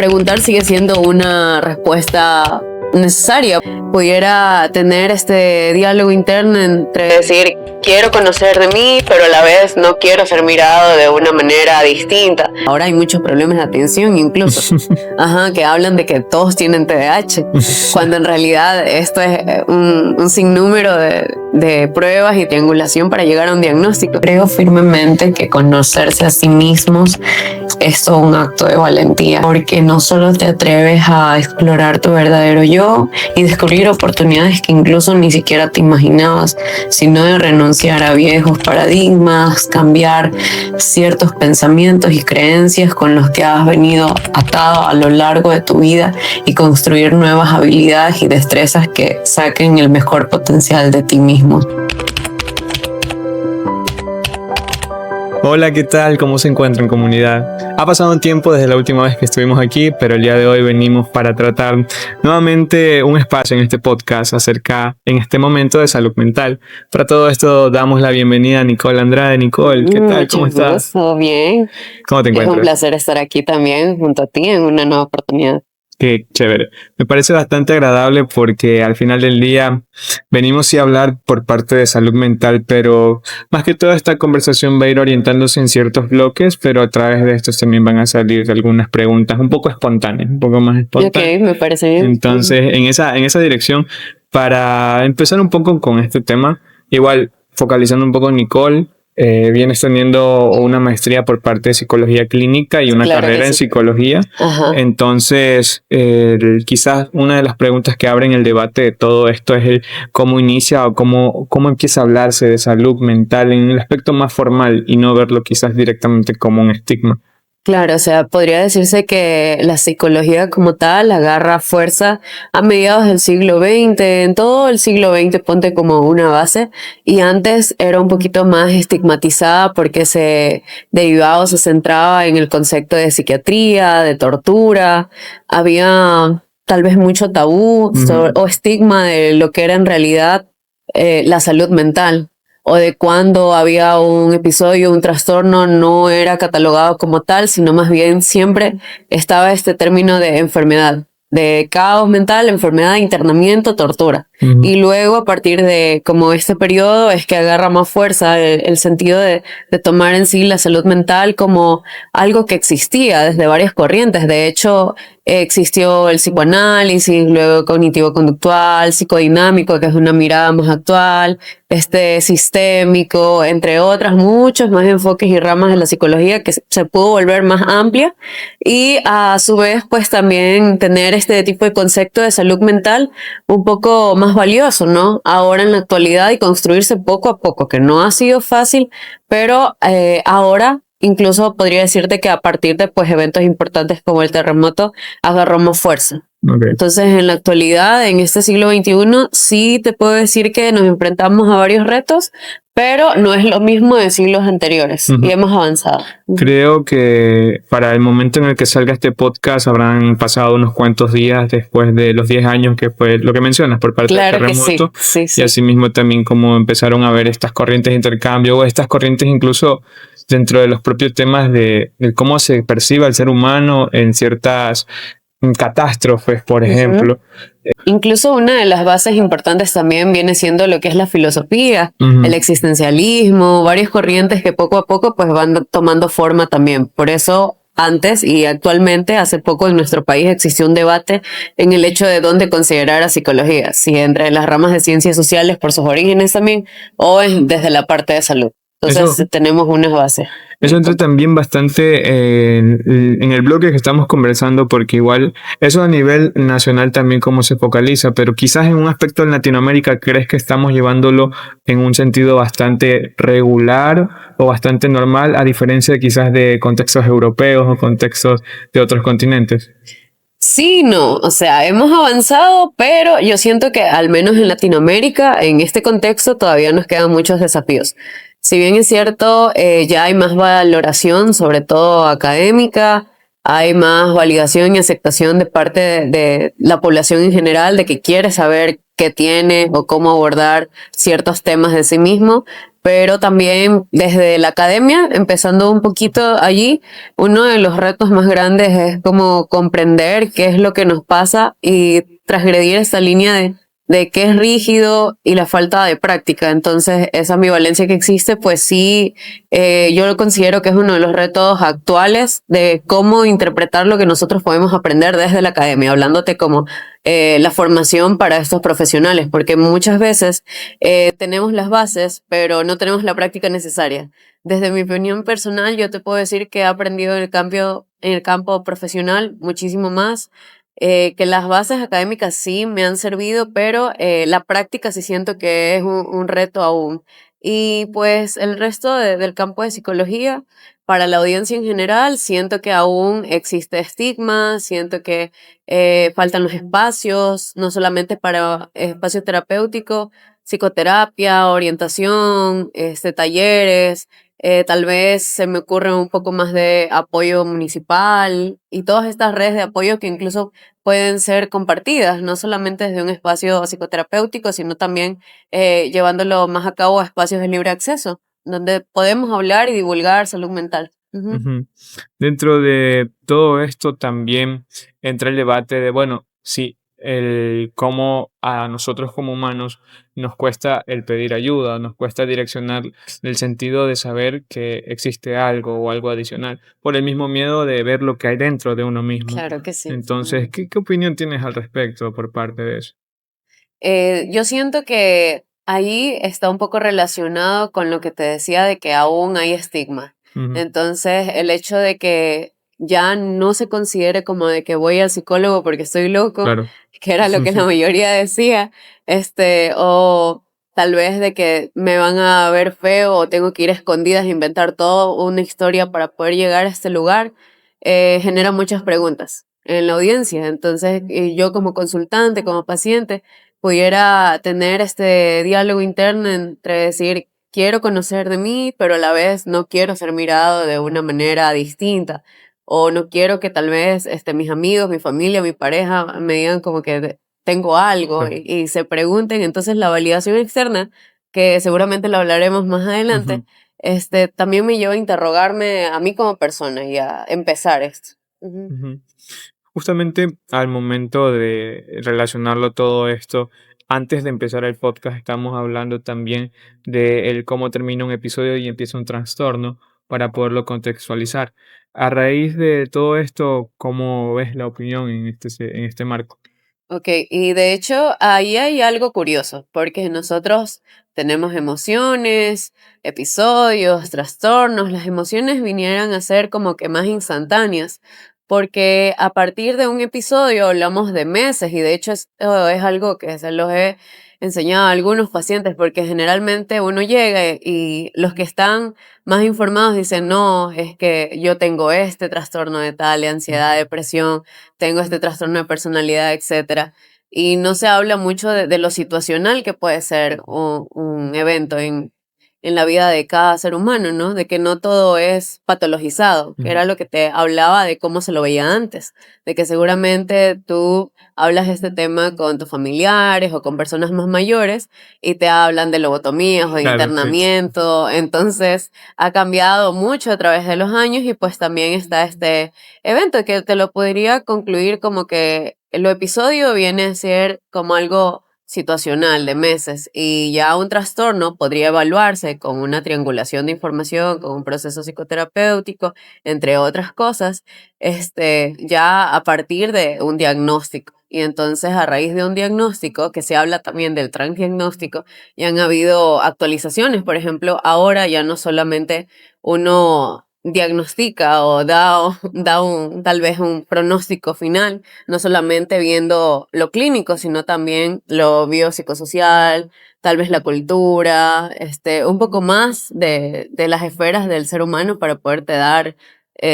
preguntar sigue siendo una respuesta necesaria. Pudiera tener este diálogo interno entre decir, quiero conocer de mí, pero a la vez no quiero ser mirado de una manera distinta. Ahora hay muchos problemas de atención incluso, que hablan de que todos tienen TDAH, cuando en realidad esto es un sinnúmero de pruebas y triangulación para llegar a un diagnóstico. Creo firmemente que conocerse a sí mismos es todo un acto de valentía, porque no solo te atreves a explorar tu verdadero yo y descubrir oportunidades que incluso ni siquiera te imaginabas, sino de renunciar a viejos paradigmas, cambiar ciertos pensamientos y creencias con los que has venido atado a lo largo de tu vida y construir nuevas habilidades y destrezas que saquen el mejor potencial de ti mismo. Hola, ¿qué tal? ¿Cómo se encuentran, comunidad? Ha pasado un tiempo desde la última vez que estuvimos aquí, pero el día de hoy venimos para tratar nuevamente un espacio en este podcast acerca, en este momento, de salud mental. Para todo esto damos la bienvenida a Nicole Andrade. Nicole, ¿qué tal? ¿Cómo estás? Todo bien. ¿Cómo te encuentras? Es un placer estar aquí también junto a ti en una nueva oportunidad. Qué chévere. Me parece bastante agradable porque al final del día venimos a hablar por parte de salud mental, pero más que todo esta conversación va a ir orientándose en ciertos bloques, pero a través de estos también van a salir algunas preguntas un poco espontáneas, un poco más espontáneas. Ok, me parece bien. Entonces, en esa dirección, para empezar un poco con este tema, igual focalizando un poco en Nicole, vienes teniendo una maestría por parte de psicología clínica y una carrera en psicología. Ajá. Entonces, quizás una de las preguntas que abren el debate de todo esto es el cómo inicia o cómo empieza a hablarse de salud mental en el aspecto más formal y no verlo quizás directamente como un estigma. Claro, o sea, podría decirse que la psicología como tal agarra fuerza a mediados del siglo XX, en todo el siglo XX ponte como una base, y antes era un poquito más estigmatizada porque se derivaba o se centraba en el concepto de psiquiatría, de tortura, había tal vez mucho tabú o estigma de lo que era en realidad la salud mental, o de cuando había un episodio, un trastorno, no era catalogado como tal, sino más bien siempre estaba este término de enfermedad, de caos mental, enfermedad, internamiento, tortura. Y luego, a partir de como este periodo, es que agarra más fuerza el sentido de tomar en sí la salud mental como algo que existía desde varias corrientes. De hecho, existió el psicoanálisis, luego cognitivo-conductual, psicodinámico, que es una mirada más actual, sistémico, entre otras, muchos más enfoques y ramas de la psicología que se pudo volver más amplia, y a su vez pues también tener este tipo de concepto de salud mental un poco más valioso, ¿no? Ahora en la actualidad, y construirse poco a poco, que no ha sido fácil, pero ahora incluso podría decirte que a partir de pues eventos importantes como el terremoto agarramos fuerza. Okay. Entonces, en la actualidad, en este siglo XXI, sí te puedo decir que nos enfrentamos a varios retos, pero no es lo mismo de siglos anteriores y hemos avanzado. Creo que para el momento en el que salga este podcast habrán pasado unos cuantos días después de los 10 años que fue lo que mencionas por parte del terremoto. Sí. Y asimismo también cómo empezaron a ver estas corrientes de intercambio o estas corrientes incluso dentro de los propios temas de cómo se percibe al ser humano en ciertas catástrofes, por ejemplo. Incluso una de las bases importantes también viene siendo lo que es la filosofía, el existencialismo, varias corrientes que poco a poco pues van tomando forma también. Por eso antes y actualmente, hace poco en nuestro país existió un debate en el hecho de dónde considerar a psicología, si entre las ramas de ciencias sociales por sus orígenes también o desde la parte de salud. Entonces tenemos unas bases. Eso entra también bastante en el bloque que estamos conversando, porque igual eso a nivel nacional también cómo se focaliza, pero quizás en un aspecto en Latinoamérica crees que estamos llevándolo en un sentido bastante regular o bastante normal, a diferencia quizás de contextos europeos o contextos de otros continentes. Sí, no, o sea, hemos avanzado, pero yo siento que al menos en Latinoamérica, en este contexto, todavía nos quedan muchos desafíos. Si bien es cierto, ya hay más valoración, sobre todo académica, hay más validación y aceptación de parte de la población en general, de que quiere saber qué tiene o cómo abordar ciertos temas de sí mismo. pero también desde la academia, empezando un poquito allí, uno de los retos más grandes es como comprender qué es lo que nos pasa y transgredir esta línea de qué es rígido y la falta de práctica. Entonces, esa ambivalencia que existe, pues sí, yo lo considero que es uno de los retos actuales de cómo interpretar lo que nosotros podemos aprender desde la academia, hablándote como la formación para estos profesionales, porque muchas veces tenemos las bases, pero no tenemos la práctica necesaria. Desde mi opinión personal, yo te puedo decir que he aprendido en el campo profesional muchísimo más, que las bases académicas sí me han servido, pero la práctica sí siento que es un reto aún. Y pues el resto del campo de psicología, para la audiencia en general, siento que aún existe estigma, siento que faltan los espacios, no solamente para espacio terapéutico, psicoterapia, orientación, talleres, tal vez se me ocurre un poco más de apoyo municipal y todas estas redes de apoyo que incluso pueden ser compartidas, no solamente desde un espacio psicoterapéutico, sino también llevándolo más a cabo a espacios de libre acceso, donde podemos hablar y divulgar salud mental. Ujú. Ujú. Dentro de todo esto también entra el debate de, bueno, sí, el cómo a nosotros como humanos nos cuesta el pedir ayuda, nos cuesta direccionar el sentido de saber que existe algo o algo adicional, por el mismo miedo de ver lo que hay dentro de uno mismo. Claro que sí. Entonces, ¿qué opinión tienes al respecto por parte de eso? Yo siento que ahí está un poco relacionado con lo que te decía de que aún hay estigma. Ujú, Entonces, el hecho de que ya no se considere como de que voy al psicólogo porque estoy loco, claro. que era lo que la mayoría decía, o tal vez de que me van a ver feo o tengo que ir a escondidas e inventar toda una historia para poder llegar a este lugar, genera muchas preguntas en la audiencia. Entonces, yo como consultante, como paciente, pudiera tener este diálogo interno entre decir, quiero conocer de mí, pero a la vez no quiero ser mirado de una manera distinta. O no quiero que tal vez mis amigos, mi familia, mi pareja me digan como que tengo algo Claro. y se pregunten. Entonces la validación externa, que seguramente lo hablaremos más adelante, Ujú. también me lleva a interrogarme a mí como persona y a empezar esto. Ujú. Ujú. Justamente al momento de relacionarlo todo esto, antes de empezar el podcast, estamos hablando también de el cómo termina un episodio y empieza un trastorno para poderlo contextualizar. A raíz de todo esto, ¿cómo ves la opinión en este marco? Ok, y de hecho ahí hay algo curioso, porque nosotros tenemos emociones, episodios, trastornos, las emociones vinieran a ser como que más instantáneas, porque a partir de un episodio hablamos de meses y de hecho esto es algo que se los he enseñado a algunos pacientes, porque generalmente uno llega y los que están más informados dicen, no, es que yo tengo este trastorno de tal, de ansiedad, Ujú. depresión, tengo este trastorno de personalidad, etcétera. Y no se habla mucho de lo situacional que puede ser un evento en la vida de cada ser humano, ¿no? De que no todo es patologizado, que Ujú. era lo que te hablaba de cómo se lo veía antes, de que seguramente tú hablas de este tema con tus familiares o con personas más mayores y te hablan de lobotomías o de Claro, sí. internamiento, entonces ha cambiado mucho a través de los años y pues también está este evento que te lo podría concluir como que el episodio viene a ser como algo situacional de meses y ya un trastorno podría evaluarse con una triangulación de información, con un proceso psicoterapéutico, entre otras cosas, ya a partir de un diagnóstico. Y entonces a raíz de un diagnóstico, que se habla también del transdiagnóstico, ya han habido actualizaciones. Por ejemplo, ahora ya no solamente uno diagnostica o da tal vez un pronóstico final, no solamente viendo lo clínico, sino también lo biopsicosocial, tal vez la cultura, un poco más de las esferas del ser humano para poderte dar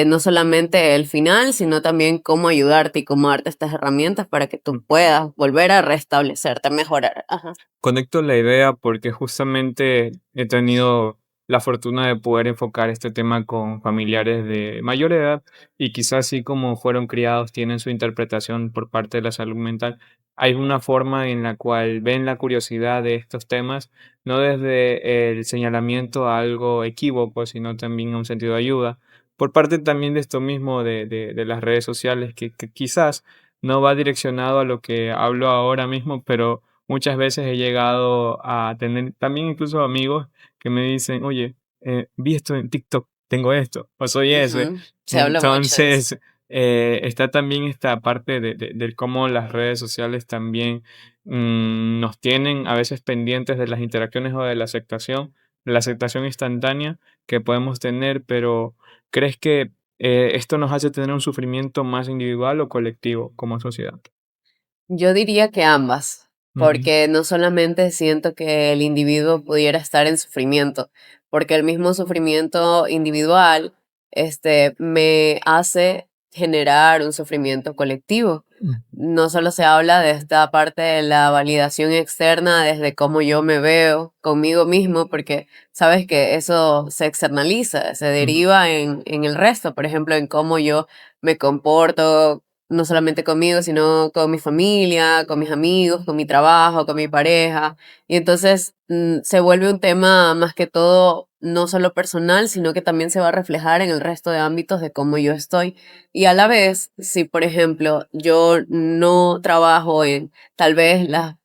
no solamente el final, sino también cómo ayudarte y cómo darte estas herramientas para que tú puedas volver a restablecerte, mejorar. Ajá. Conecto la idea porque justamente he tenido la fortuna de poder enfocar este tema con familiares de mayor edad y quizás así como fueron criados tienen su interpretación por parte de la salud mental. Hay una forma en la cual ven la curiosidad de estos temas, no desde el señalamiento a algo equívoco, sino también a un sentido de ayuda. Por parte también de esto mismo de las redes sociales, que quizás no va direccionado a lo que hablo ahora mismo, pero muchas veces he llegado a tener también incluso amigos que me dicen, oye, vi esto en TikTok, tengo esto, o soy ese. Ujú. Se habla mucho de eso. Entonces, está también esta parte de cómo las redes sociales también nos tienen a veces pendientes de las interacciones o de la aceptación instantánea que podemos tener, pero ¿crees que esto nos hace tener un sufrimiento más individual o colectivo como sociedad? Yo diría que ambas, Ujú, porque no solamente siento que el individuo pudiera estar en sufrimiento, porque el mismo sufrimiento individual, me hace generar un sufrimiento colectivo. mm, No solo se habla de esta parte de la validación externa desde cómo yo me veo conmigo mismo, porque sabes que eso se externaliza, se ujú, deriva en el resto, por ejemplo, en cómo yo me comporto no solamente conmigo, sino con mi familia, con mis amigos, con mi trabajo, con mi pareja. Y entonces se vuelve un tema más que todo no solo personal, sino que también se va a reflejar en el resto de ámbitos de cómo yo estoy. Y a la vez, si por ejemplo yo no trabajo en tal vez las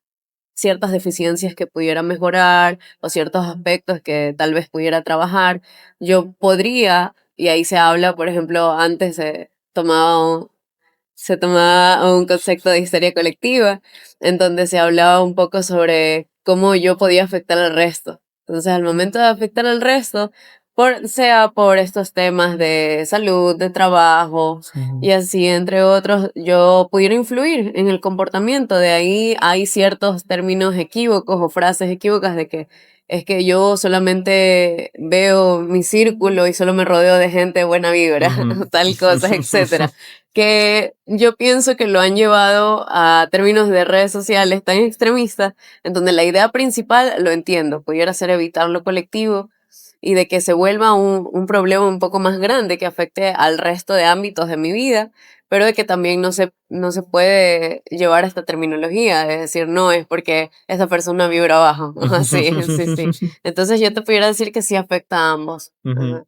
ciertas deficiencias que pudiera mejorar o ciertos aspectos que tal vez pudiera trabajar, yo podría, y ahí se habla, por ejemplo, antes se tomaba un concepto de histeria colectiva, en donde se hablaba un poco sobre cómo yo podía afectar al resto. Entonces, al momento de afectar al resto, sea por estos temas de salud, de trabajo ujú, y así, entre otros, yo pudiera influir en el comportamiento. De ahí hay ciertos términos equívocos o frases equívocas de que es que yo solamente veo mi círculo y solo me rodeo de gente buena vibra, ujú. tal cosa, etcétera, que yo pienso que lo han llevado a términos de redes sociales tan extremistas, en donde la idea principal, lo entiendo, pudiera ser evitar lo colectivo y de que se vuelva un problema un poco más grande que afecte al resto de ámbitos de mi vida, pero de que también no se puede llevar esta terminología, de decir, no, es porque esa persona vibra abajo, así, sí, sí. Entonces yo te pudiera decir que sí afecta a ambos. Ujú. Ajá.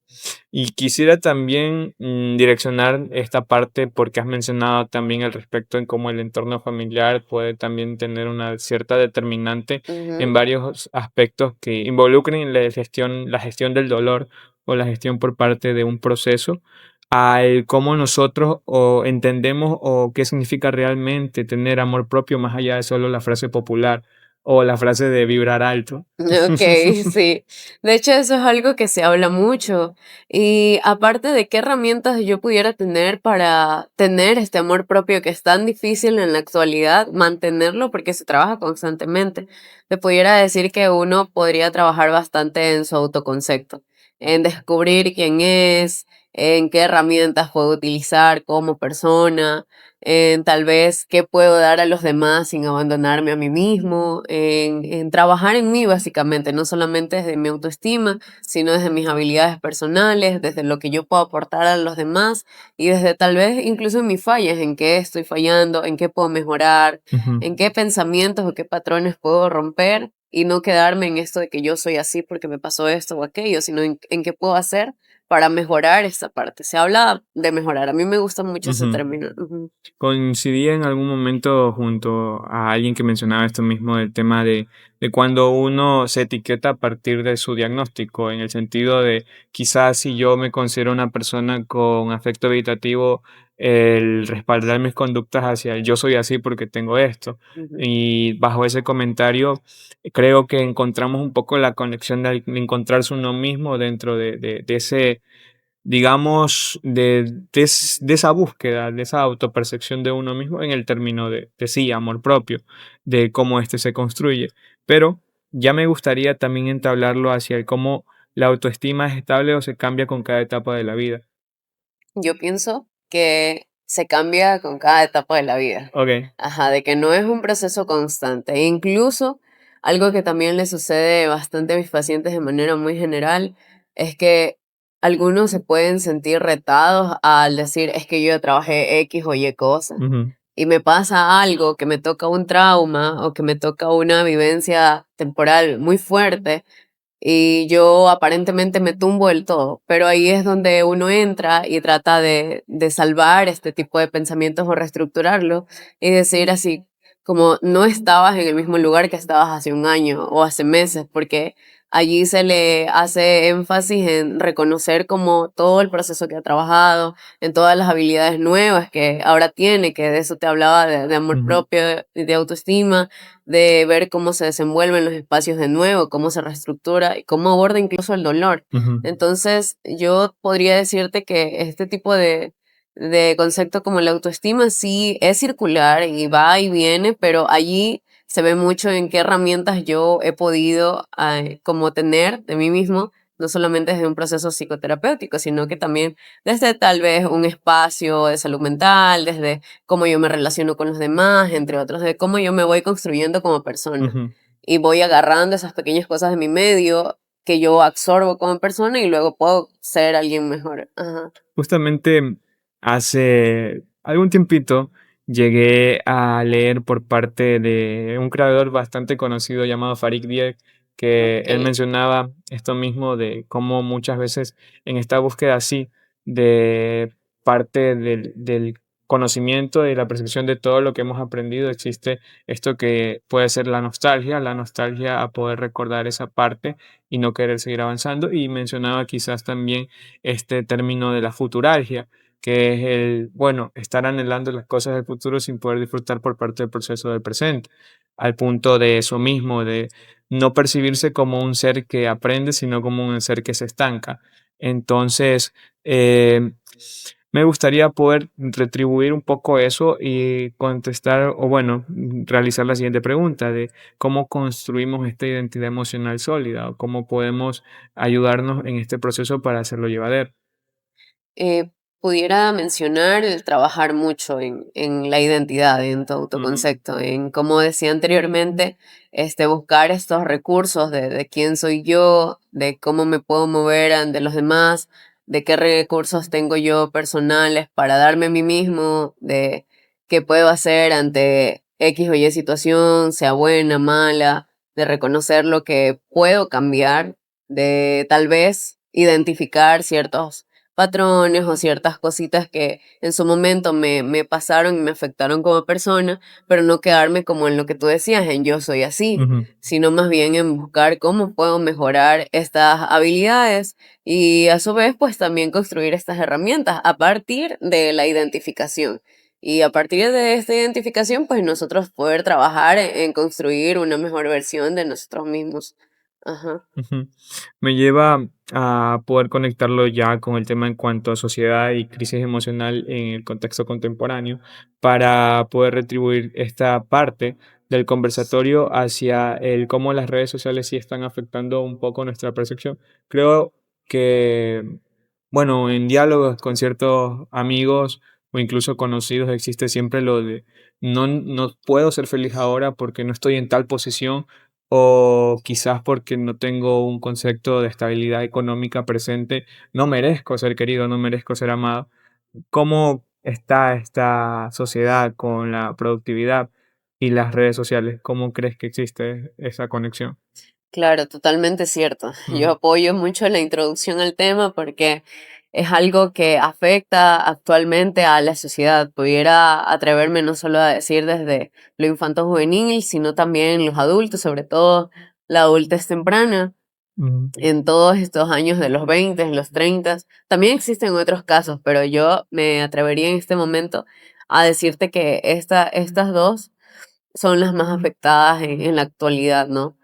Y quisiera también direccionar esta parte porque has mencionado también al respecto en cómo el entorno familiar puede también tener una cierta determinante en Ujú. varios aspectos que involucren la gestión del dolor o la gestión por parte de un proceso, al cómo nosotros o entendemos o qué significa realmente tener amor propio más allá de solo la frase popular o la frase de vibrar alto. Okay, sí. De hecho, eso es algo que se habla mucho. Y aparte de qué herramientas yo pudiera tener para tener este amor propio que es tan difícil en la actualidad, mantenerlo porque se trabaja constantemente. Te pudiera decir que uno podría trabajar bastante en su autoconcepto, en descubrir quién es, en qué herramientas puedo utilizar como persona, en tal vez qué puedo dar a los demás sin abandonarme a mí mismo, en trabajar en mí básicamente, no solamente desde mi autoestima, sino desde mis habilidades personales, desde lo que yo puedo aportar a los demás y desde tal vez incluso en mis fallas, en qué estoy fallando, en qué puedo mejorar, Ujú, en qué pensamientos o qué patrones puedo romper y no quedarme en esto de que yo soy así porque me pasó esto o aquello, sino en qué puedo hacer para mejorar esta parte. Se habla de mejorar, a mí me gusta mucho ese ujú. término. Ujú. Coincidí en algún momento junto a alguien que mencionaba esto mismo del tema de cuando uno se etiqueta a partir de su diagnóstico, en el sentido de quizás si yo me considero una persona con afecto evitativo, el respaldar mis conductas hacia el yo soy así porque tengo esto. Ujú. Y bajo ese comentario creo que encontramos un poco la conexión de encontrarse uno mismo dentro de ese digamos, de esa búsqueda, de esa autopercepción de uno mismo en el término de sí, amor propio, de cómo éste se construye. Pero ya me gustaría también entablarlo hacia el cómo la autoestima es estable o se cambia con cada etapa de la vida. Yo pienso que se cambia con cada etapa de la vida. Ok. Ajá, de que no es un proceso constante. E incluso algo que también le sucede bastante a mis pacientes de manera muy general es que algunos se pueden sentir retados al decir, es que yo ya trabajé X o Y cosas Ujú, y me pasa algo, que me toca un trauma o que me toca una vivencia temporal muy fuerte y yo aparentemente me tumbo del todo, pero ahí es donde uno entra y trata de salvar este tipo de pensamientos o reestructurarlo y decir así, como no estabas en el mismo lugar que estabas hace un año o hace meses, porque allí se le hace énfasis en reconocer como todo el proceso que ha trabajado, en todas las habilidades nuevas que ahora tiene, que de eso te hablaba, de amor ujú, propio, de autoestima, de ver cómo se desenvuelven los espacios de nuevo, cómo se reestructura y cómo aborda incluso el dolor. ujú. Entonces, yo podría decirte que este tipo de concepto como la autoestima sí es circular y va y viene, pero allí se ve mucho en qué herramientas yo he podido como tener de mí mismo, no solamente desde un proceso psicoterapéutico, sino que también desde tal vez un espacio de salud mental, desde cómo yo me relaciono con los demás, entre otros, de cómo yo me voy construyendo como persona. Ujú. Y voy agarrando esas pequeñas cosas de mi medio que yo absorbo como persona y luego puedo ser alguien mejor. Ajá. Justamente hace algún tiempito llegué a leer por parte de un creador bastante conocido llamado Farik Diek, que él Ok. mencionaba esto mismo de cómo muchas veces en esta búsqueda así de parte del conocimiento, de la percepción de todo lo que hemos aprendido, existe esto que puede ser la nostalgia a poder recordar esa parte y no querer seguir avanzando. Y mencionaba quizás también este término de la futuralgia, que es el, bueno, estar anhelando las cosas del futuro sin poder disfrutar por parte del proceso del presente, al punto de eso mismo, de no percibirse como un ser que aprende, sino como un ser que se estanca. Entonces, me gustaría poder retribuir un poco eso y contestar, o bueno, realizar la siguiente pregunta de cómo construimos esta identidad emocional sólida o cómo podemos ayudarnos en este proceso para hacerlo llevadero. eh, Pudiera mencionar el trabajar mucho en la identidad, en tu Ujú, autoconcepto, en, como decía anteriormente, buscar estos recursos de quién soy yo, de cómo me puedo mover ante los demás, de qué recursos tengo yo personales para darme a mí mismo, de qué puedo hacer ante X o Y situación, sea buena, mala, de reconocer lo que puedo cambiar, de tal vez identificar ciertos patrones o ciertas cositas que en su momento me pasaron y me afectaron como persona, pero no quedarme como en lo que tú decías, en yo soy así, ujú. sino más bien en buscar cómo puedo mejorar estas habilidades y a su vez pues también construir estas herramientas a partir de la identificación. Y a partir de esta identificación, pues nosotros poder trabajar en construir una mejor versión de nosotros mismos. Ajá. Ujú. Me lleva a poder conectarlo ya con el tema en cuanto a sociedad y crisis emocional en el contexto contemporáneo para poder retribuir esta parte del conversatorio hacia el cómo las redes sociales sí están afectando un poco nuestra percepción. Creo que, bueno, en diálogos con ciertos amigos o incluso conocidos existe siempre lo de no puedo ser feliz ahora porque no estoy en tal posición o quizás porque no tengo un concepto de estabilidad económica presente, no merezco ser querido, no merezco ser amado. ¿Cómo está esta sociedad con la productividad y las redes sociales? ¿Cómo crees que existe esa conexión? Claro, totalmente cierto. Yo Ujú, apoyo mucho la introducción al tema porque es algo que afecta actualmente a la sociedad. Pudiera atreverme no solo a decir desde lo infanto-juvenil, sino también los adultos, sobre todo la adultez temprana, ujú, en todos estos años de los 20, los 30. También existen otros casos, pero yo me atrevería en este momento a decirte que estas dos son las más afectadas en la actualidad, ¿no?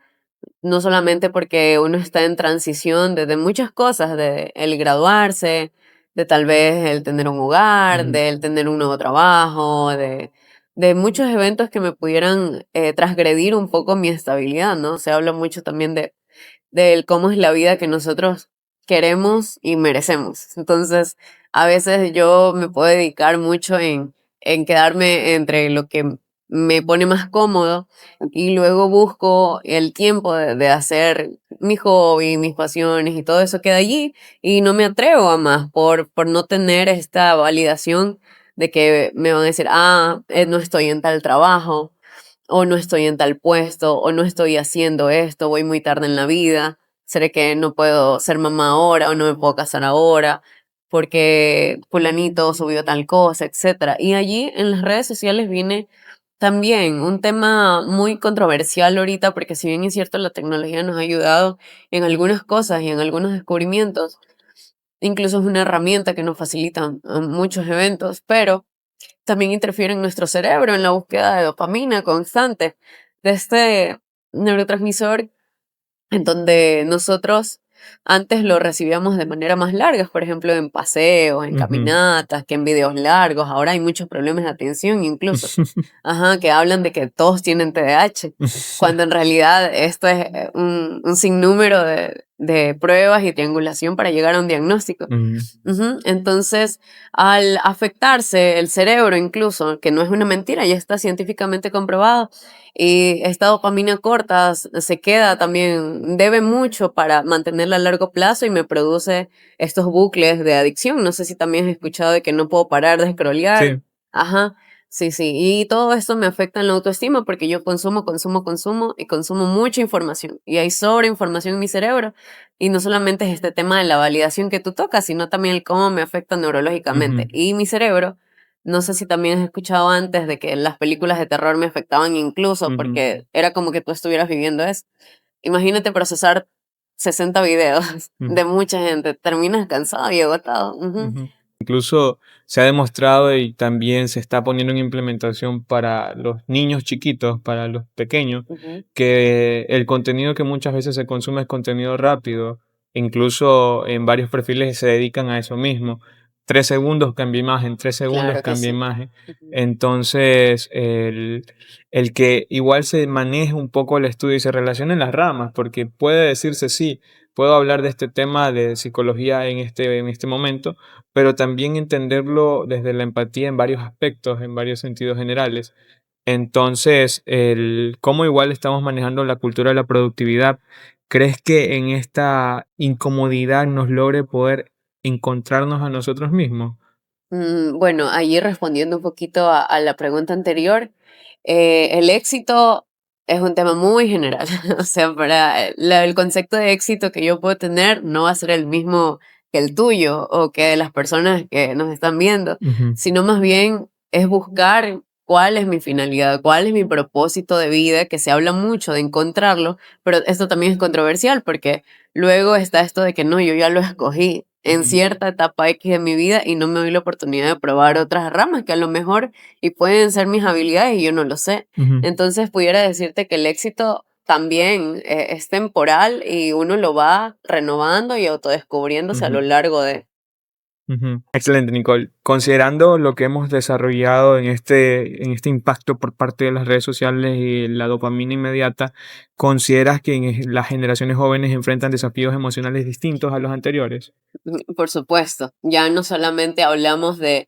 No solamente porque uno está en transición de muchas cosas, de el graduarse, de tal vez el tener un hogar, ujú, de el tener un nuevo trabajo, de muchos eventos que me pudieran transgredir un poco mi estabilidad, ¿no? Se habla mucho también de cómo es la vida que nosotros queremos y merecemos. Entonces, a veces yo me puedo dedicar mucho en quedarme entre lo que me pone más cómodo y luego busco el tiempo de hacer mi hobby, mis pasiones y todo eso queda allí y no me atrevo a más por no tener esta validación de que me van a decir, no estoy en tal trabajo o no estoy en tal puesto o no estoy haciendo esto, voy muy tarde en la vida, seré que no puedo ser mamá ahora o no me puedo casar ahora porque fulanito subió tal cosa, etcétera. Y allí en las redes sociales viene también un tema muy controversial ahorita, porque si bien es cierto, la tecnología nos ha ayudado en algunas cosas y en algunos descubrimientos, incluso es una herramienta que nos facilita muchos eventos, pero también interfiere en nuestro cerebro, en la búsqueda de dopamina constante, de este neurotransmisor en donde nosotros antes lo recibíamos de manera más larga, por ejemplo, en paseos, en Ujú. caminatas, que en videos largos. Ahora hay muchos problemas de atención incluso, ajá, que hablan de que todos tienen TDAH, cuando en realidad esto es un sinnúmero de pruebas y triangulación para llegar a un diagnóstico. Mm, Ujú. Entonces, al afectarse el cerebro incluso, que no es una mentira, ya está científicamente comprobado, y esta dopamina corta se queda también, debe mucho para mantenerla a largo plazo y me produce estos bucles de adicción. No sé si también has escuchado de que no puedo parar de scrollear. sí. Ajá, sí, sí. Y todo esto me afecta en la autoestima porque yo consumo y consumo mucha información. Y hay sobreinformación en mi cerebro. Y no solamente es este tema de la validación que tú tocas, sino también el cómo me afecta neurológicamente. Ujú, Y mi cerebro, no sé si también has escuchado antes de que las películas de terror me afectaban incluso ujú, porque era como que tú estuvieras viviendo eso. Imagínate procesar 60 videos ujú. de mucha gente, terminas cansado y agotado. Ujú, Ujú. Incluso se ha demostrado y también se está poniendo en implementación para los niños chiquitos, para los pequeños, ujú. que el contenido que muchas veces se consume es contenido rápido. Incluso en varios perfiles se dedican a eso mismo. 3 segundos cambia imagen, 3 segundos Claro que cambia sí. imagen. Ujú. Entonces, el que igual se maneje un poco el estudio y se relacione en las ramas, porque puede decirse sí, puedo hablar de este tema de psicología en este momento, pero también entenderlo desde la empatía en varios aspectos, en varios sentidos generales. Entonces, el cómo igual estamos manejando la cultura de la productividad, ¿crees que en esta incomodidad nos logre poder encontrarnos a nosotros mismos? Bueno, allí respondiendo un poquito a la pregunta anterior, el éxito es un tema muy general. O sea, para el concepto de éxito que yo puedo tener no va a ser el mismo que el tuyo o que de las personas que nos están viendo, Ujú, sino más bien es buscar cuál es mi finalidad, cuál es mi propósito de vida, que se habla mucho de encontrarlo, pero esto también es controversial porque luego está esto de que no, yo ya lo escogí en ujú, cierta etapa X de mi vida y no me doy la oportunidad de probar otras ramas que a lo mejor y pueden ser mis habilidades y yo no lo sé. ujú, Entonces pudiera decirte que el éxito también es temporal y uno lo va renovando y autodescubriéndose a lo ujú. largo de... Ujú. Excelente, Nicole. Considerando lo que hemos desarrollado en este impacto por parte de las redes sociales y la dopamina inmediata, ¿consideras que las generaciones jóvenes enfrentan desafíos emocionales distintos a los anteriores? Por supuesto, ya no solamente hablamos del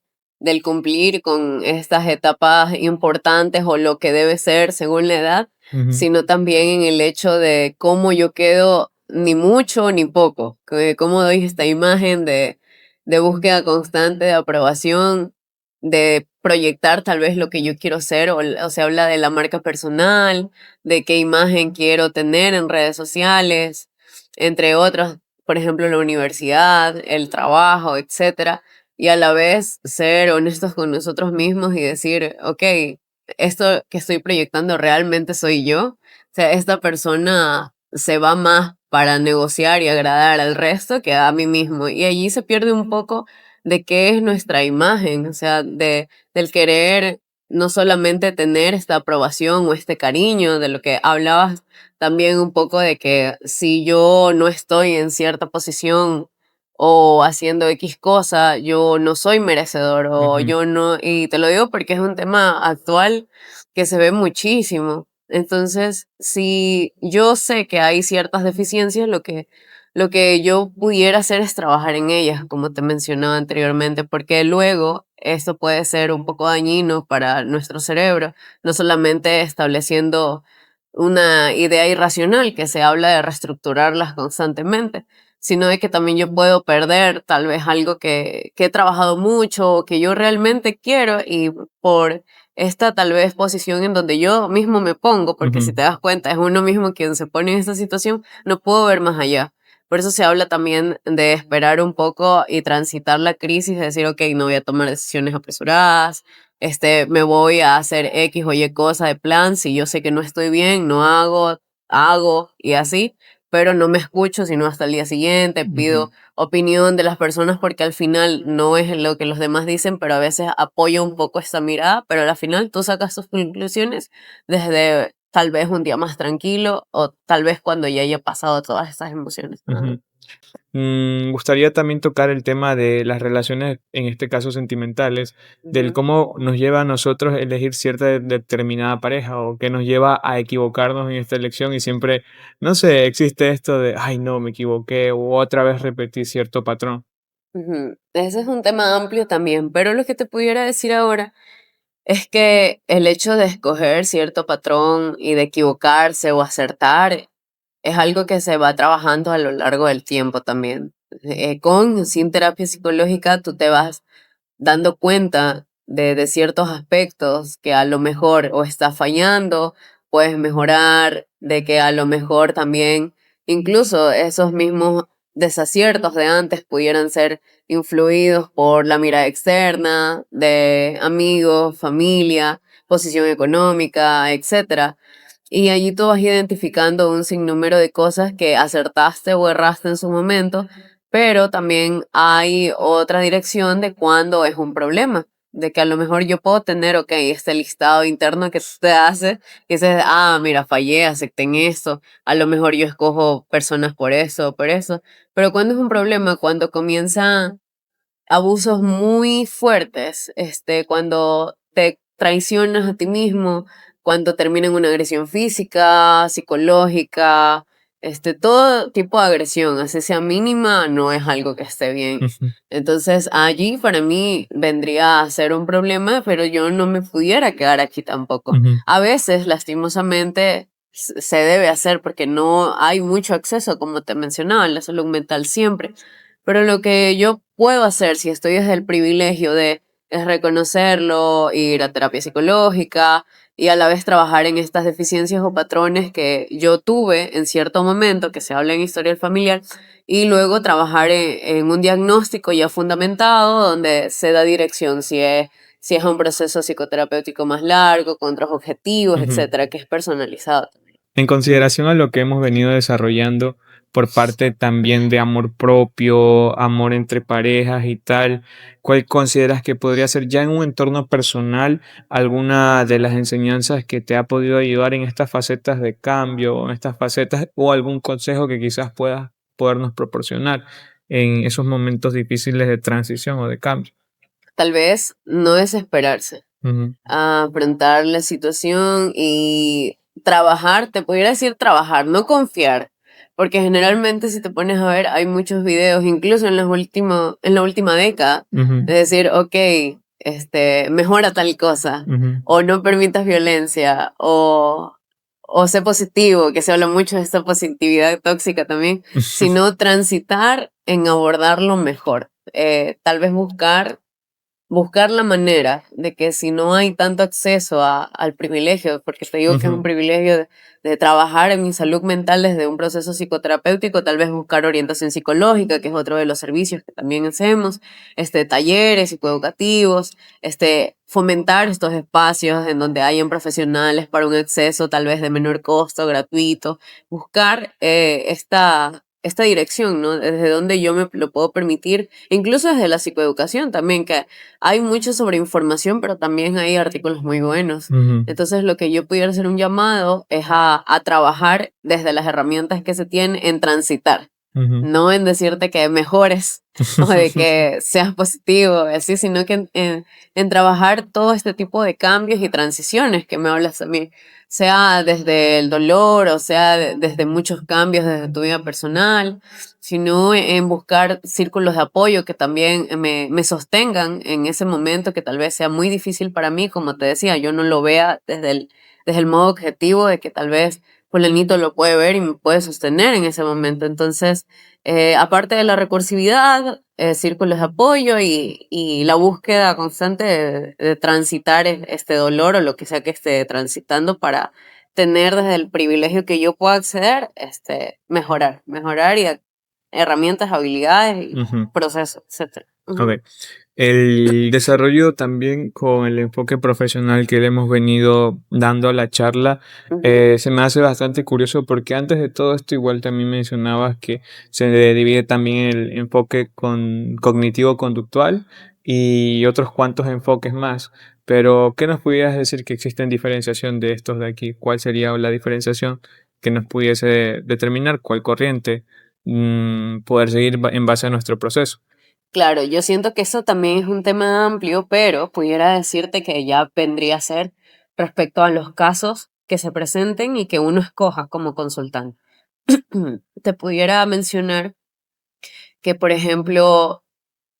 cumplir con estas etapas importantes o lo que debe ser según la edad, Ujú, sino también en el hecho de cómo yo quedo ni mucho ni poco, cómo doy esta imagen de búsqueda constante de aprobación, de proyectar tal vez lo que yo quiero ser, o se habla de la marca personal, de qué imagen quiero tener en redes sociales, entre otros, por ejemplo, la universidad, el trabajo, etcétera, y a la vez ser honestos con nosotros mismos y decir, ok, esto que estoy proyectando realmente soy yo. O sea, esta persona se va más para negociar y agradar al resto que a mí mismo. Y allí se pierde un poco de qué es nuestra imagen, o sea, del querer no solamente tener esta aprobación o este cariño de lo que hablabas también un poco de que si yo no estoy en cierta posición o haciendo X cosa, yo no soy merecedor o ujú, yo no, y te lo digo porque es un tema actual que se ve muchísimo. Entonces, si yo sé que hay ciertas deficiencias, lo que lo que yo pudiera hacer es trabajar en ellas, como te mencionaba anteriormente, porque luego esto puede ser un poco dañino para nuestro cerebro, no solamente estableciendo una idea irracional que se habla de reestructurarlas constantemente, sino de que también yo puedo perder tal vez algo que he trabajado mucho o que yo realmente quiero y por esta tal vez posición en donde yo mismo me pongo, porque si Ujú, te das cuenta es uno mismo quien se pone en esta situación, no puedo ver más allá. Por eso se habla también de esperar un poco y transitar la crisis, de decir, ok, no voy a tomar decisiones apresuradas, me voy a hacer X o Y cosa de plan, si yo sé que no estoy bien, no hago, hago y así, pero no me escucho sino hasta el día siguiente, ujú, pido opinión de las personas porque al final no es lo que los demás dicen, pero a veces apoyo un poco esta mirada, pero al final tú sacas tus conclusiones desde tal vez un día más tranquilo o tal vez cuando ya haya pasado todas estas emociones. Ajá. ujú. Gustaría también tocar el tema de las relaciones, en este caso sentimentales, del Ujú, cómo nos lleva a nosotros elegir cierta determinada pareja o qué nos lleva a equivocarnos en esta elección y siempre, no sé, existe esto de, ay no, me equivoqué o otra vez repetí cierto patrón. ujú. Ese es un tema amplio también, pero lo que te pudiera decir ahora es que el hecho de escoger cierto patrón y de equivocarse o acertar es algo que se va trabajando a lo largo del tiempo también. Con o sin terapia psicológica, tú te vas dando cuenta de ciertos aspectos que a lo mejor o está fallando, puedes mejorar, de que a lo mejor también incluso esos mismos desaciertos de antes pudieran ser influidos por la mirada externa de amigos, familia, posición económica, etcétera. Y allí tú vas identificando un sinnúmero de cosas que acertaste o erraste en su momento, pero también hay otra dirección de cuando es un problema, de que a lo mejor yo puedo tener, ok, este listado interno que te hace, que dices, ah, mira, fallé, acepté en esto, a lo mejor yo escojo personas por eso o por eso, pero cuando es un problema, cuando comienzan abusos muy fuertes, cuando te traicionas a ti mismo, cuando termina en una agresión física, psicológica, todo tipo de agresión, así sea mínima, no es algo que esté bien. Ujú, Entonces, allí para mí vendría a ser un problema, pero yo no me pudiera quedar aquí tampoco. ujú, A veces, lastimosamente, se debe hacer porque no hay mucho acceso, como te mencionaba, en la salud mental siempre. Pero lo que yo puedo hacer, si estoy desde el privilegio de es reconocerlo, ir a terapia psicológica y a la vez trabajar en estas deficiencias o patrones que yo tuve en cierto momento, que se habla en historial familiar, y luego trabajar en un diagnóstico ya fundamentado donde se da dirección si es un proceso psicoterapéutico más largo, con otros objetivos, ujú. etcétera, que es personalizado. En consideración a lo que hemos venido desarrollando por parte también de amor propio, amor entre parejas y tal, ¿cuál consideras que podría ser ya en un entorno personal alguna de las enseñanzas que te ha podido ayudar en estas facetas de cambio, en estas facetas, o algún consejo que quizás puedas podernos proporcionar en esos momentos difíciles de transición o de cambio? Tal vez no desesperarse, Ujú, a afrontar la situación y trabajar, te pudiera decir trabajar, no confiar, porque generalmente si te pones a ver hay muchos videos, incluso en la última década, ujú, de decir, ok, mejora tal cosa, ujú. o no permitas violencia, o sé positivo, que se habla mucho de esta positividad tóxica también, sino transitar en abordarlo mejor. Tal vez buscar la manera de que si no hay tanto acceso al privilegio, porque te digo que es un Ujú, privilegio de trabajar en mi salud mental desde un proceso psicoterapéutico, tal vez buscar orientación psicológica, que es otro de los servicios que también hacemos, talleres psicoeducativos, fomentar estos espacios en donde hayan profesionales para un acceso tal vez de menor costo, gratuito, buscar esta dirección, ¿no? Desde donde yo me lo puedo permitir, incluso desde la psicoeducación también, que hay mucha sobreinformación, pero también hay artículos muy buenos. ujú. Entonces, lo que yo pudiera hacer un llamado es a trabajar desde las herramientas que se tienen en transitar. Ujú. no en decirte que mejores o de que seas positivo, así, sino que en trabajar todo este tipo de cambios y transiciones que me hablas a mí, sea desde el dolor o sea desde muchos cambios desde tu vida personal, sino en buscar círculos de apoyo que también me sostengan en ese momento que tal vez sea muy difícil para mí, como te decía, yo no lo vea desde el modo objetivo de que tal vez fulanito lo puede ver y me puede sostener en ese momento. Entonces, aparte de la recursividad, círculos de apoyo y la búsqueda constante de transitar este dolor o lo que sea que esté transitando para tener desde el privilegio que yo pueda acceder, mejorar y herramientas, habilidades y Ujú. procesos, etcétera. Ujú, Ok. El desarrollo también con el enfoque profesional que le hemos venido dando a la charla, ujú. se me hace bastante curioso porque antes de todo esto igual también mencionabas que se divide también el enfoque cognitivo-conductual y otros cuantos enfoques más. Pero, ¿qué nos pudieras decir que existe en diferenciación de estos de aquí? ¿Cuál sería la diferenciación que nos pudiese determinar cuál corriente poder seguir en base a nuestro proceso? Claro, yo siento que eso también es un tema amplio, pero pudiera decirte que ya vendría a ser respecto a los casos que se presenten y que uno escoja como consultante. Te pudiera mencionar que, por ejemplo,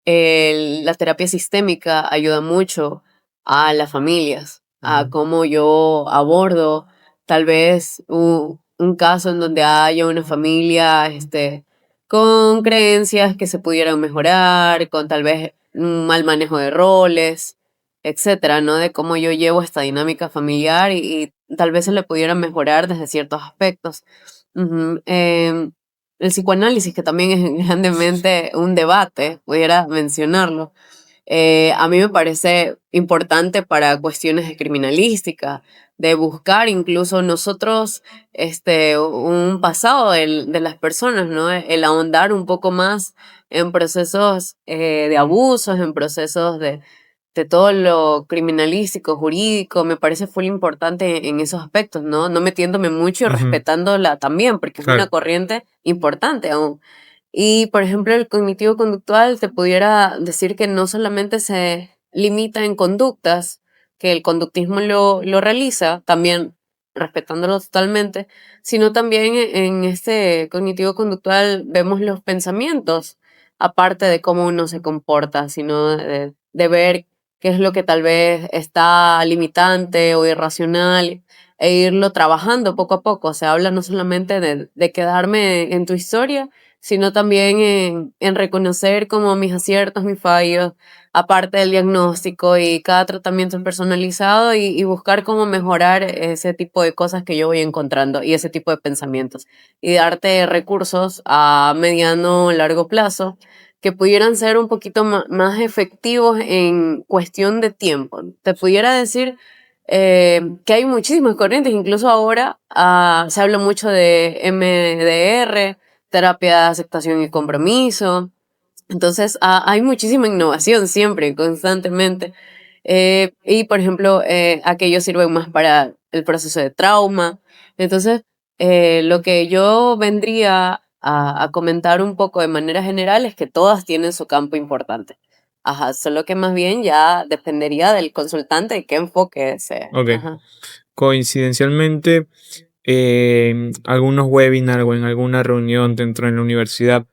la terapia sistémica ayuda mucho a las familias, a Ujú, cómo yo abordo tal vez un caso en donde haya una familia con creencias que se pudieran mejorar, con tal vez un mal manejo de roles, etcétera, ¿no? De cómo yo llevo esta dinámica familiar y tal vez se le pudiera mejorar desde ciertos aspectos. Ujú. El psicoanálisis, que también es grandemente un debate, pudiera mencionarlo, a mí me parece importante para cuestiones de criminalística, de buscar incluso nosotros un pasado de las personas, ¿no? El ahondar un poco más en procesos de abusos, en procesos de todo lo criminalístico, jurídico, me parece full importante en esos aspectos, ¿no? No metiéndome mucho y ujú, respetándola también, porque es una claro. corriente importante aún. Y, por ejemplo, el cognitivo conductual te pudiera decir que no solamente se limita en conductas, que el conductismo lo realiza, también respetándolo totalmente, sino también en este cognitivo conductual vemos los pensamientos, aparte de cómo uno se comporta, sino de ver qué es lo que tal vez está limitante o irracional e irlo trabajando poco a poco. Se habla no solamente de quedarme en tu historia, sino también en reconocer como mis aciertos, mis fallos, aparte del diagnóstico y cada tratamiento es personalizado y buscar cómo mejorar ese tipo de cosas que yo voy encontrando y ese tipo de pensamientos. Y darte recursos a mediano o largo plazo que pudieran ser un poquito más efectivos en cuestión de tiempo. Te pudiera decir que hay muchísimas corrientes, incluso ahora se habla mucho de MDR, terapia de aceptación y compromiso. Entonces, hay muchísima innovación siempre, constantemente. Y, por ejemplo, aquellos sirven más para el proceso de trauma. Entonces, lo que yo vendría a comentar un poco de manera general es que todas tienen su campo importante. Ajá, solo que más bien ya dependería del consultante y qué enfoque sea. Ok. Ajá. Coincidencialmente, algunos webinars o en alguna reunión dentro de la universidad,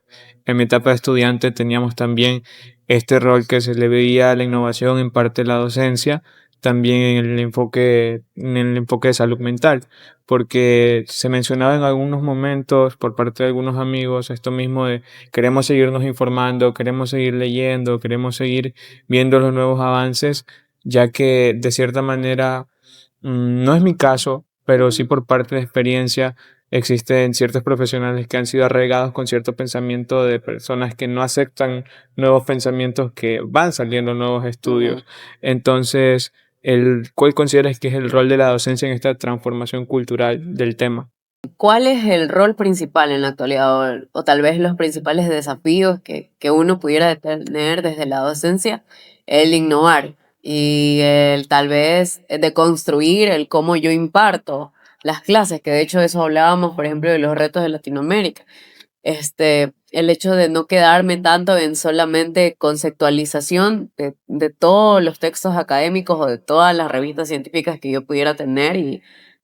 en mi etapa de estudiante teníamos también este rol que se le veía a la innovación en parte de la docencia, también en el enfoque de salud mental, porque se mencionaba en algunos momentos por parte de algunos amigos esto mismo de queremos seguirnos informando, queremos seguir leyendo, queremos seguir viendo los nuevos avances, ya que de cierta manera no es mi caso, pero sí por parte de experiencia existen ciertos profesionales que han sido arraigados con cierto pensamiento de personas que no aceptan nuevos pensamientos que van saliendo nuevos Ujú. estudios. Entonces, ¿cuál consideras que es el rol de la docencia en esta transformación cultural del tema? ¿Cuál es el rol principal en la actualidad o tal vez los principales desafíos que uno pudiera tener desde la docencia? El innovar y el tal vez de construir el cómo yo imparto las clases, que de hecho eso hablábamos, por ejemplo, de los retos de Latinoamérica. el hecho de no quedarme tanto en solamente conceptualización de todos los textos académicos o de todas las revistas científicas que yo pudiera tener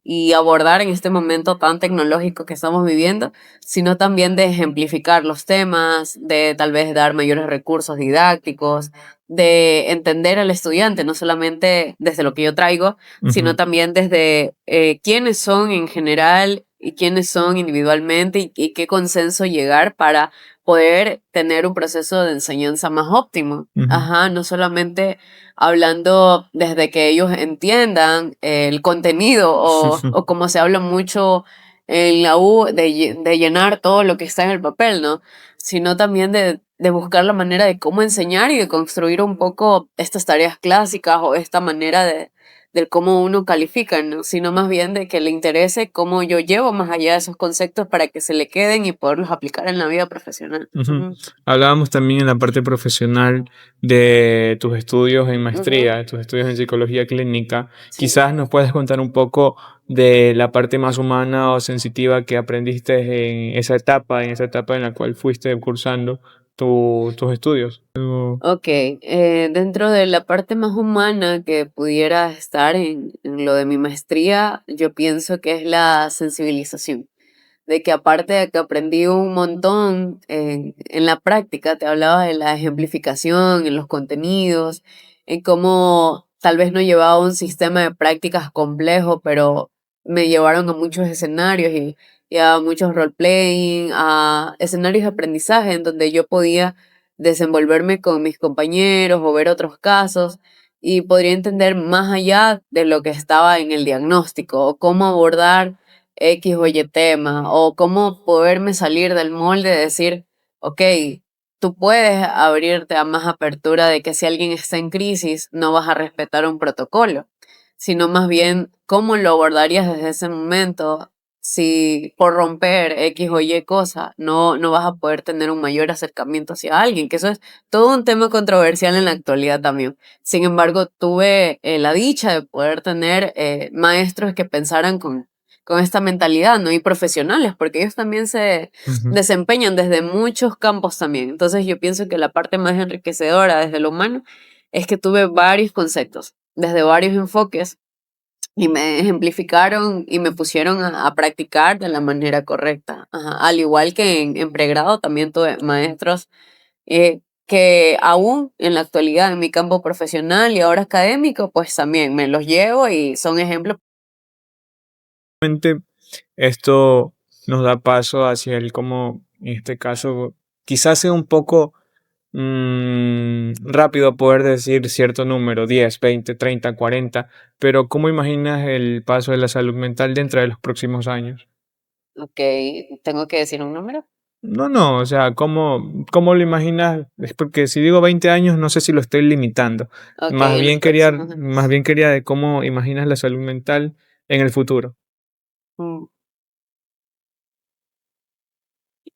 y abordar en este momento tan tecnológico que estamos viviendo, sino también de ejemplificar los temas, de tal vez dar mayores recursos didácticos, de entender al estudiante, no solamente desde lo que yo traigo, sino Ujú, también desde quiénes son en general y quiénes son individualmente y qué consenso llegar para poder tener un proceso de enseñanza más óptimo. ujú. Ajá, no solamente hablando desde que ellos entiendan el contenido o como se habla mucho en la U de llenar todo lo que está en el papel, ¿no? Sino también de buscar la manera de cómo enseñar y de construir un poco estas tareas clásicas o esta manera del cómo uno califica, ¿no? Sino más bien de que le interese cómo yo llevo más allá de esos conceptos para que se le queden y poderlos aplicar en la vida profesional. Ujú. Ujú, Hablábamos también en la parte profesional de tus estudios en ujú, maestría, de tus estudios en psicología clínica. sí. Quizás nos puedes contar un poco de la parte más humana o sensitiva que aprendiste en esa etapa en la cual fuiste cursando tus estudios. Ok, dentro de la parte más humana que pudiera estar en lo de mi maestría, yo pienso que es la sensibilización. De que aparte de que aprendí un montón en la práctica, te hablaba de la ejemplificación, en los contenidos, en cómo tal vez no llevaba un sistema de prácticas complejo, pero me llevaron a muchos escenarios y a muchos role-playing, a escenarios de aprendizaje en donde yo podía desenvolverme con mis compañeros o ver otros casos y podría entender más allá de lo que estaba en el diagnóstico o cómo abordar X o Y tema, o cómo poderme salir del molde de decir, ok, tú puedes abrirte a más apertura de que si alguien está en crisis, no vas a respetar un protocolo, sino más bien cómo lo abordarías desde ese momento. Si por romper X o Y cosa no vas a poder tener un mayor acercamiento hacia alguien, que eso es todo un tema controversial en la actualidad también. Sin embargo, tuve la dicha de poder tener maestros que pensaran con esta mentalidad, ¿no? Y profesionales, porque ellos también se Ujú. desempeñan desde muchos campos también. Entonces yo pienso que la parte más enriquecedora desde lo humano es que tuve varios conceptos, desde varios enfoques, y me ejemplificaron y me pusieron a practicar de la manera correcta. Ajá. Al igual que en pregrado también tuve maestros que aún en la actualidad en mi campo profesional y ahora académico, pues también me los llevo y son ejemplos. Esto nos da paso hacia el cómo, en este caso, quizás sea un poco rápido poder decir cierto número, 10, 20, 30, 40, pero ¿cómo imaginas el paso de la salud mental dentro de los próximos años? Ok, ¿tengo que decir un número? No, no, o sea, ¿cómo lo imaginas? Es porque si digo 20 años, no sé si lo estoy limitando. Ok, en los próximos Más años. bien quería de cómo imaginas la salud mental en el futuro. Mm,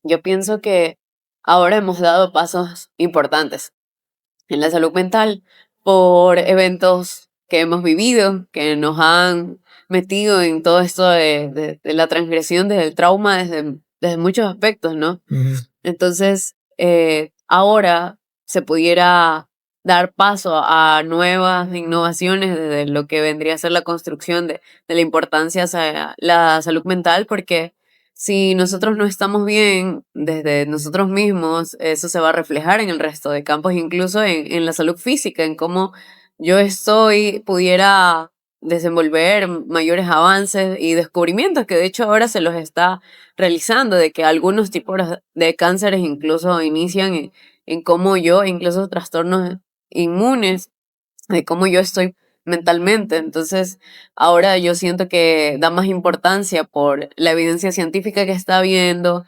Yo pienso que ahora hemos dado pasos importantes en la salud mental por eventos que hemos vivido, que nos han metido en todo esto de la transgresión del trauma desde muchos aspectos, ¿no? Ujú, Entonces, ahora se pudiera dar paso a nuevas innovaciones de lo que vendría a ser la construcción de la importancia hacia la salud mental, porque si nosotros no estamos bien desde nosotros mismos, eso se va a reflejar en el resto de campos, incluso en la salud física, en cómo yo estoy, pudiera desenvolver mayores avances y descubrimientos que de hecho ahora se los está realizando, de que algunos tipos de cánceres incluso inician en cómo yo, incluso trastornos inmunes, de cómo yo estoy mentalmente. Entonces, ahora yo siento que da más importancia por la evidencia científica que está habiendo,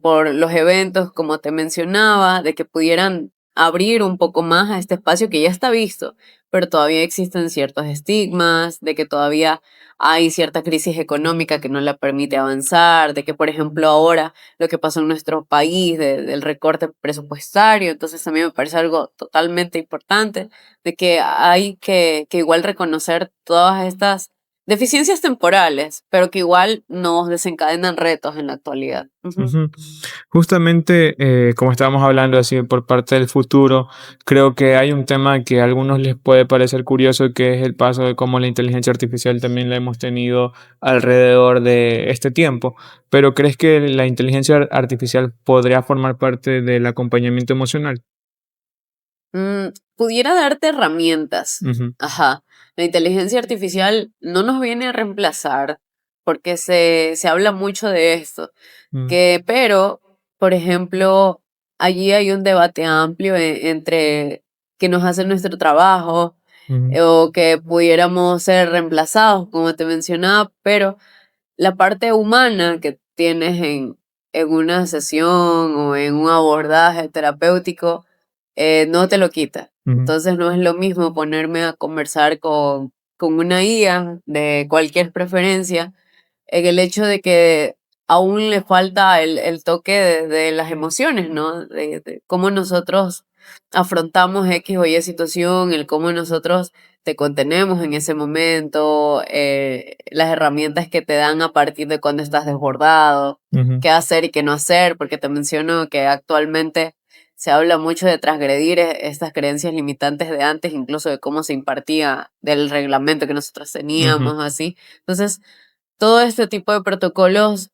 por los eventos, como te mencionaba, de que pudieran abrir un poco más a este espacio que ya está visto, pero todavía existen ciertos estigmas, de que todavía hay cierta crisis económica que no la permite avanzar, de que, por ejemplo, ahora lo que pasó en nuestro país, del recorte presupuestario, entonces también me parece algo totalmente importante de que hay que igual reconocer todas estas deficiencias temporales, pero que igual nos desencadenan retos en la actualidad. Ujú. Ujú. Justamente, como estábamos hablando así por parte del futuro, creo que hay un tema que a algunos les puede parecer curioso, que es el paso de cómo la inteligencia artificial también la hemos tenido alrededor de este tiempo. Pero ¿crees que la inteligencia artificial podría formar parte del acompañamiento emocional? Pudiera darte herramientas. Ujú, Ajá. La inteligencia artificial no nos viene a reemplazar porque se habla mucho de esto. mm, Pero, por ejemplo, allí hay un debate amplio entre que nos hace nuestro trabajo ujú, o que pudiéramos ser reemplazados, como te mencionaba, pero la parte humana que tienes en una sesión o en un abordaje terapéutico no te lo quita. ujú, Entonces no es lo mismo ponerme a conversar con una IA de cualquier preferencia en el hecho de que aún le falta el toque de las emociones, ¿no? De cómo nosotros afrontamos X o Y situación, el cómo nosotros te contenemos en ese momento, las herramientas que te dan a partir de cuando estás desbordado, ujú, qué hacer y qué no hacer, porque te menciono que actualmente se habla mucho de transgredir estas creencias limitantes de antes, incluso de cómo se impartía, del reglamento que nosotros ujú, teníamos, así. Entonces, todo este tipo de protocolos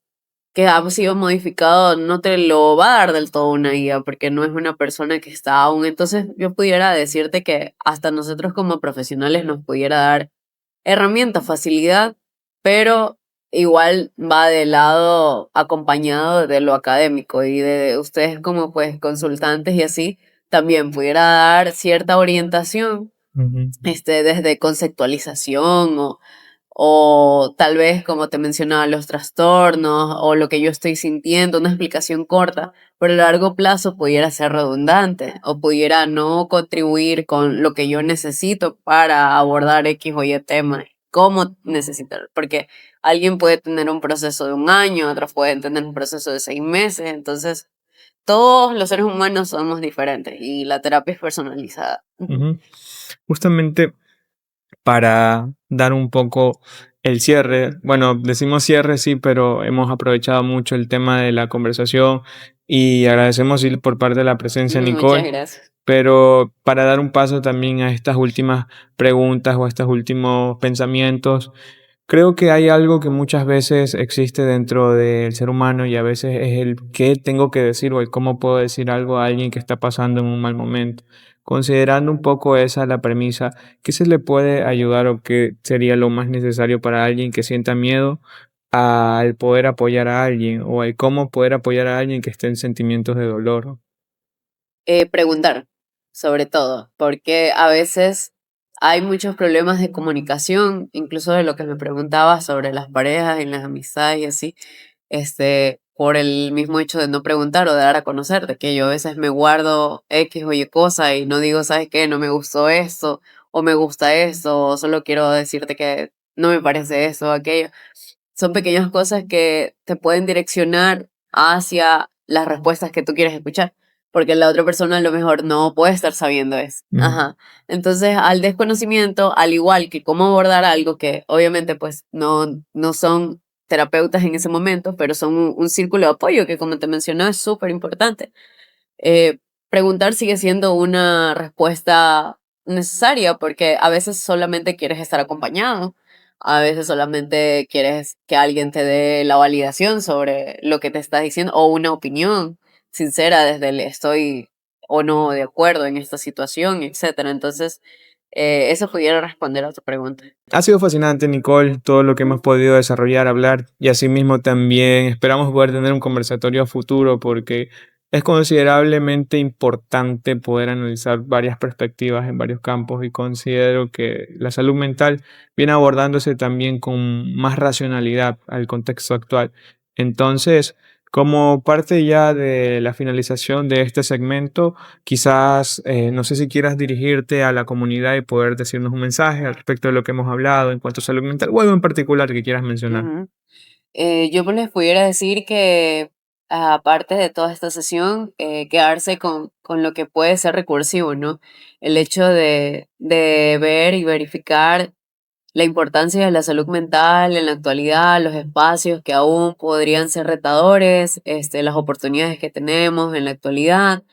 que han sido modificados no te lo va a dar del todo una guía porque no es una persona que está aún. Entonces yo pudiera decirte que hasta nosotros como profesionales nos pudiera dar herramientas, facilidad, pero igual va de lado acompañado de lo académico y de ustedes como pues consultantes y así también pudiera dar cierta orientación ujú, desde conceptualización o tal vez, como te mencionaba, los trastornos o lo que yo estoy sintiendo, una explicación corta, pero a largo plazo pudiera ser redundante o pudiera no contribuir con lo que yo necesito para abordar X o Y tema. ¿Cómo necesitar? Porque alguien puede tener un proceso de un año, otros pueden tener un proceso de 6 meses, entonces todos los seres humanos somos diferentes y la terapia es personalizada. Ujú. ujú. Justamente para dar un poco el cierre. Bueno, decimos cierre, sí, pero hemos aprovechado mucho el tema de la conversación y agradecemos sí, por parte de la presencia, Muchas Nicole. gracias. Pero para dar un paso también a estas últimas preguntas o a estos últimos pensamientos, creo que hay algo que muchas veces existe dentro del ser humano y a veces es el qué tengo que decir o el cómo puedo decir algo a alguien que está pasando en un mal momento. Considerando un poco esa la premisa, ¿qué se le puede ayudar o qué sería lo más necesario para alguien que sienta miedo al poder apoyar a alguien o al cómo poder apoyar a alguien que esté en sentimientos de dolor? Preguntar, sobre todo, porque a veces hay muchos problemas de comunicación, incluso de lo que me preguntaba sobre las parejas y las amistades y así, por el mismo hecho de no preguntar o de dar a conocer, de que yo a veces me guardo X o Y cosa y no digo, ¿sabes qué? No me gustó esto, o me gusta esto, o solo quiero decirte que no me parece esto o aquello. Son pequeñas cosas que te pueden direccionar hacia las respuestas que tú quieres escuchar, porque la otra persona a lo mejor no puede estar sabiendo eso. Ujú, Ajá. Entonces, al desconocimiento, al igual que cómo abordar algo que obviamente pues no son terapeutas en ese momento, pero son un círculo de apoyo que como te mencioné es súper importante. eh, Preguntar sigue siendo una respuesta necesaria porque a veces solamente quieres estar acompañado, a veces solamente quieres que alguien te dé la validación sobre lo que te está diciendo o una opinión sincera desde el estoy o no de acuerdo en esta situación, etcétera. Entonces, eso pudiera responder a tu pregunta. ha sido fascinante, Nicole, todo lo que hemos podido desarrollar, hablar y asimismo también esperamos poder tener un conversatorio a futuro porque es considerablemente importante poder analizar varias perspectivas en varios campos y considero que la salud mental viene abordándose también con más racionalidad al contexto actual. Entonces, como parte ya de la finalización de este segmento, quizás, no sé si quieras dirigirte a la comunidad y poder decirnos un mensaje al respecto de lo que hemos hablado en cuanto a salud mental o algo en particular que quieras mencionar. Ujú. Yo pues les pudiera decir que aparte de toda esta sesión, quedarse con lo que puede ser recursivo, ¿no? El hecho de ver y verificar la importancia de la salud mental en la actualidad, los espacios que aún podrían ser retadores, las oportunidades que tenemos en la actualidad,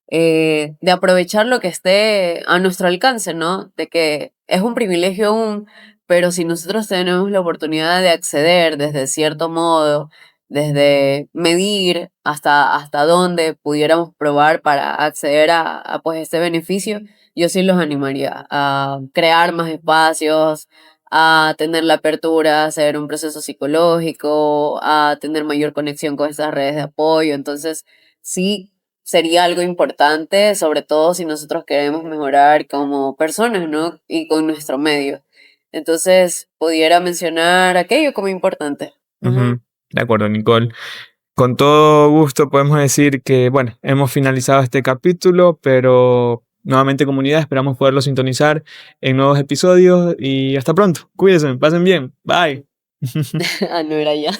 de aprovechar lo que esté a nuestro alcance, ¿no? De que es un privilegio aún, pero si nosotros tenemos la oportunidad de acceder desde cierto modo, desde medir hasta dónde pudiéramos probar para acceder pues este beneficio, yo sí los animaría a crear más espacios, a tener la apertura, a hacer un proceso psicológico, a tener mayor conexión con estas redes de apoyo. Entonces, sí sería algo importante, sobre todo si nosotros queremos mejorar como personas, ¿no? Y con nuestro medio. Entonces, pudiera mencionar aquello como importante. Ujú. Ujú. De acuerdo, Nicole. Con todo gusto podemos decir que, bueno, hemos finalizado este capítulo, pero nuevamente comunidad, esperamos poderlo sintonizar en nuevos episodios y hasta pronto. Cuídense, pasen bien. Bye. Ah, no era ya.